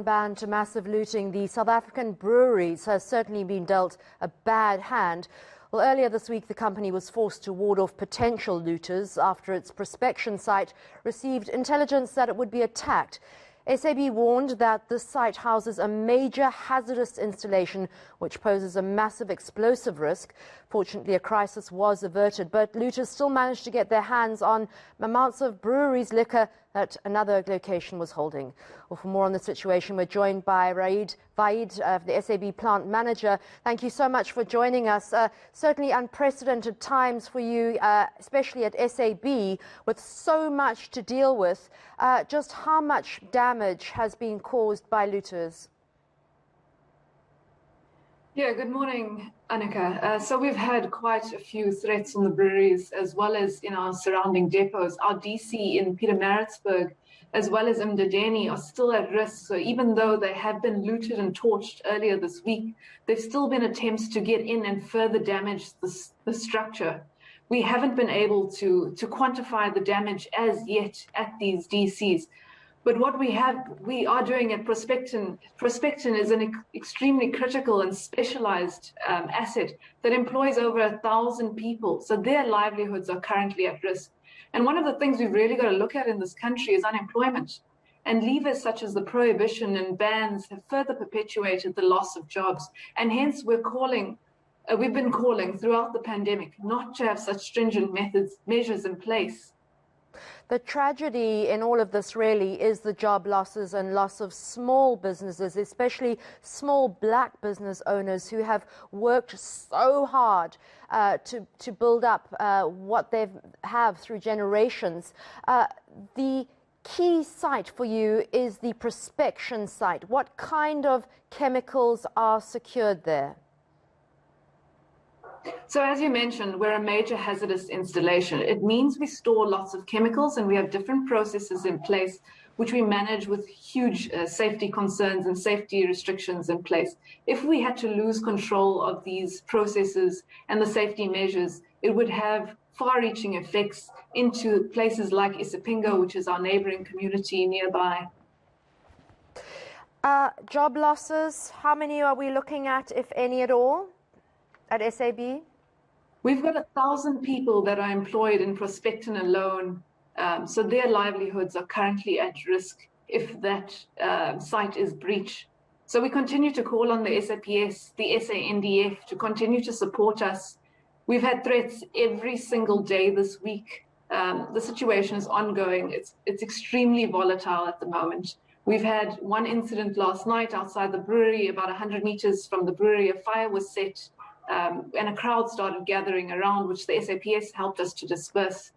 Ban to massive looting, the South African Breweries has certainly been dealt a bad hand. Well, earlier this week, the company was forced to ward off potential looters after its prospection site received intelligence that it would be attacked. SAB warned that this site houses a major hazardous installation which poses a massive explosive risk. Fortunately, a crisis was averted, but looters still managed to get their hands on amounts of breweries liquor that another location was holding. Well, for more on the situation, we're joined by Vaid, the SAB plant manager. Thank you so much for joining us. Certainly unprecedented times for you, especially at SAB, with so much to deal with. Just how much damage has been caused by looters? Yeah, good morning, Annika. So we've had quite a few threats on the breweries as well as in our surrounding depots. Our DC in Pietermaritzburg as well as Mdadeni are still at risk. So even though they have been looted and torched earlier this week, there's still been attempts to get in and further damage the structure. We haven't been able to quantify the damage as yet at these DCs. But what we are doing at Prospectin is an extremely critical and specialized asset that employs over 1,000 people. So their livelihoods are currently at risk. And one of the things we've really got to look at in this country is unemployment. And levers such as the prohibition and bans have further perpetuated the loss of jobs. And hence we've been calling throughout the pandemic not to have such stringent measures in place. The tragedy in all of this really is the job losses and loss of small businesses, especially small black business owners who have worked so hard to build up what they have through generations. The key site for you is the prospection site. What kind of chemicals are secured there? So as you mentioned, we're a major hazardous installation. It means we store lots of chemicals and we have different processes in place which we manage with huge safety concerns and safety restrictions in place. If we had to lose control of these processes and the safety measures, it would have far-reaching effects into places like Isipingo, which is our neighboring community nearby. Job losses, how many are we looking at, if any at all? At SAB? We've got 1,000 people that are employed in Prospectin alone, so their livelihoods are currently at risk if that site is breached. So we continue to call on the SAPS, the SANDF to continue to support us. We've had threats every single day this week. The situation is ongoing. It's extremely volatile at the moment. We've had one incident last night outside the brewery, about 100 meters from the brewery. A fire was set. And a crowd started gathering around, which the SAPS helped us to disperse.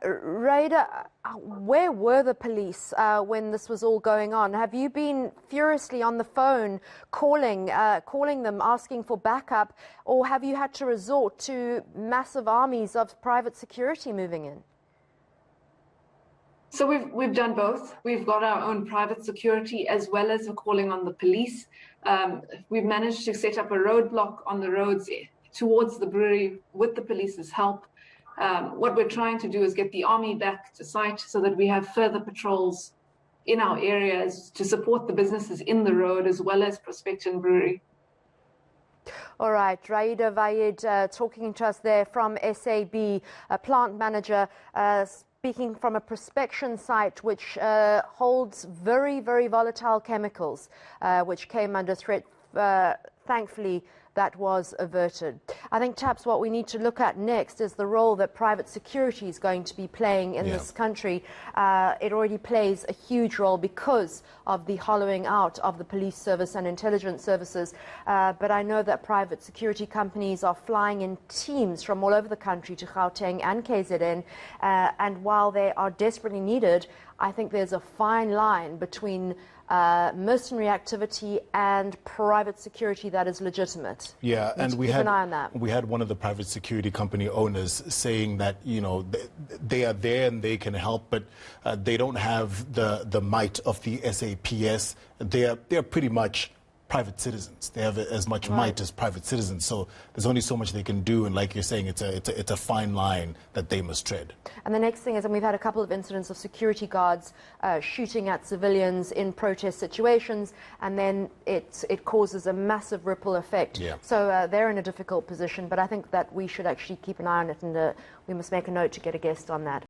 Raider, where were the police when this was all going on? Have you been furiously on the phone calling them, asking for backup, or have you had to resort to massive armies of private security moving in? So we've done both. We've got our own private security as well as calling on the police. We've managed to set up a roadblock on the roads towards the brewery with the police's help. What we're trying to do is get the army back to site so that we have further patrols in our areas to support the businesses in the road as well as Prospectin Brewery. All right, Raida Vaid talking to us there from SAB, a plant manager, speaking from a prospection site which holds very, very volatile chemicals, which came under threat. Thankfully, that was averted. I think, Taps, what we need to look at next is the role that private security is going to be playing in this country. It already plays a huge role because of the hollowing out of the police service and intelligence services. But I know that private security companies are flying in teams from all over the country to Gauteng and KZN. And while they are desperately needed, I think there's a fine line between mercenary activity and private security that is legitimate. Yeah, and we had one of the private security company owners saying that, you know, they are there and they can help, but they don't have the might of the SAPS. They're pretty much private citizens. They have as much might as private citizens. So there's only so much they can do. And like you're saying, it's a fine line that they must tread. And the next thing is, and we've had a couple of incidents of security guards shooting at civilians in protest situations, and then it causes a massive ripple effect. Yeah. So they're in a difficult position, but I think that we should actually keep an eye on it, and we must make a note to get a guest on that.